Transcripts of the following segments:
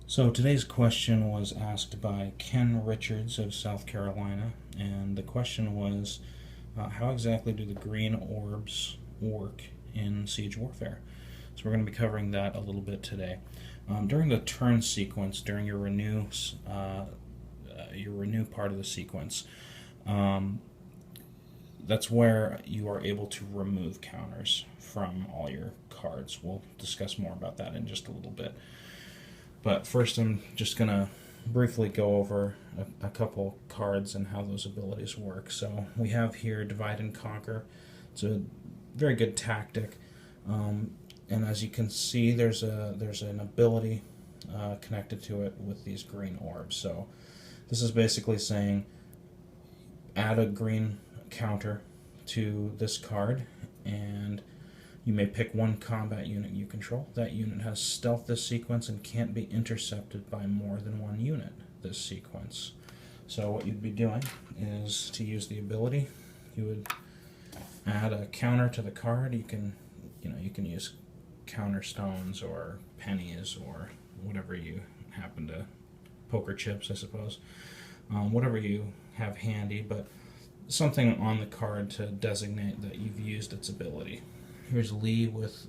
So today's question was asked by Ken Richards of South Carolina, and the question was, how exactly do the green orbs work in siege warfare? So we're going to be covering that a little bit today. During the turn sequence, during your renew part of the sequence, um, that's where you are able to remove counters from all your cards. We'll discuss more about that in just a little bit. But first, I'm just going to briefly go over a couple cards and how those abilities work. So we have here Divide and Conquer. It's a very good tactic. And as you can see, there's an ability connected to it with these green orbs. So this is basically saying add a green counter to this card, and you may pick one combat unit you control. That unit has stealth this sequence and can't be intercepted by more than one unit this sequence. So what you'd be doing is to use the ability, you would add a counter to the card. You can use counter stones or pennies or whatever you happen to, poker chips I suppose, whatever you have handy, but something on the card to designate that you've used its ability. Here's Lee with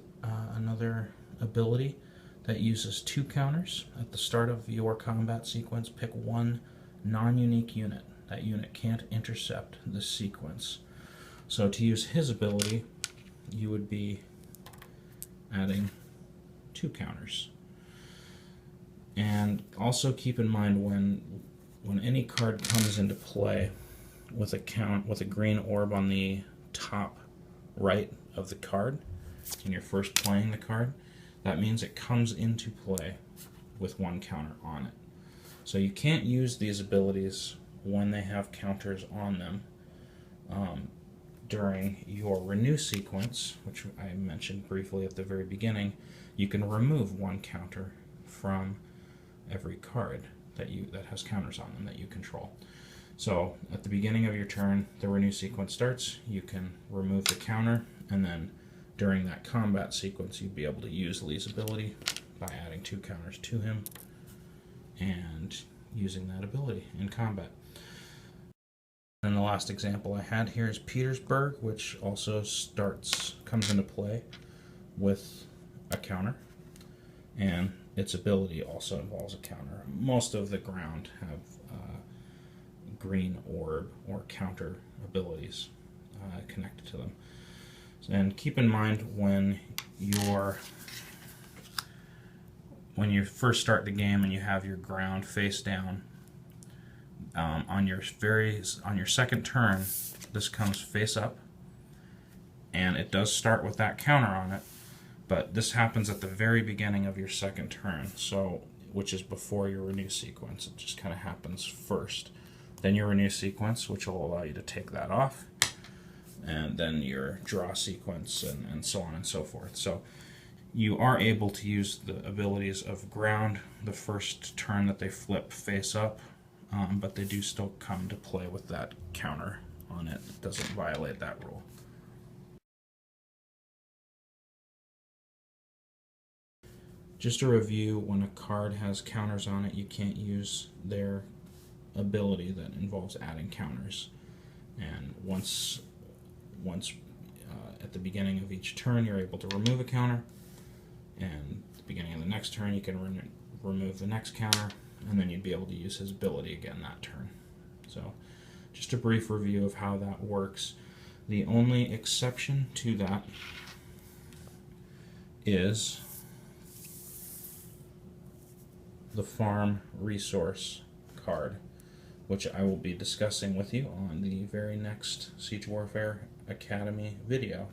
another ability that uses two counters. At the start of your combat sequence, pick one non-unique unit. That unit can't intercept this sequence. So to use his ability, you would be adding two counters. And also keep in mind when any card comes into play with a green orb on the top right of the card, and you're first playing the card, that means it comes into play with one counter on it. So you can't use these abilities when they have counters on them. During your renew sequence, which I mentioned briefly at the very beginning, you can remove one counter from every card that has counters on them that you control. So at the beginning of your turn, the renew sequence starts, you can remove the counter, and then during that combat sequence you'd be able to use Lee's ability by adding two counters to him and using that ability in combat. And the last example I had here is Petersburg, which also comes into play with a counter, and its ability also involves a counter. Most of the ground have green orb or counter abilities connected to them. And keep in mind when you first start the game and you have your ground face down, on your second turn, this comes face up, and it does start with that counter on it, but this happens at the very beginning of your second turn, which is before your renew sequence. It just kind of happens first. Then your renew sequence, which will allow you to take that off, and then your draw sequence, and so on and so forth. So you are able to use the abilities of ground the first turn that they flip face up, but they do still come to play with that counter on it. It doesn't violate that rule. Just a review, when a card has counters on it, you can't use their ability that involves adding counters. And once at the beginning of each turn you're able to remove a counter, and at the beginning of the next turn you can remove the next counter, and then you'd be able to use his ability again that turn. So just a brief review of how that works. The only exception to that is the farm resource card, which I will be discussing with you on the very next Siege Warfare Academy video.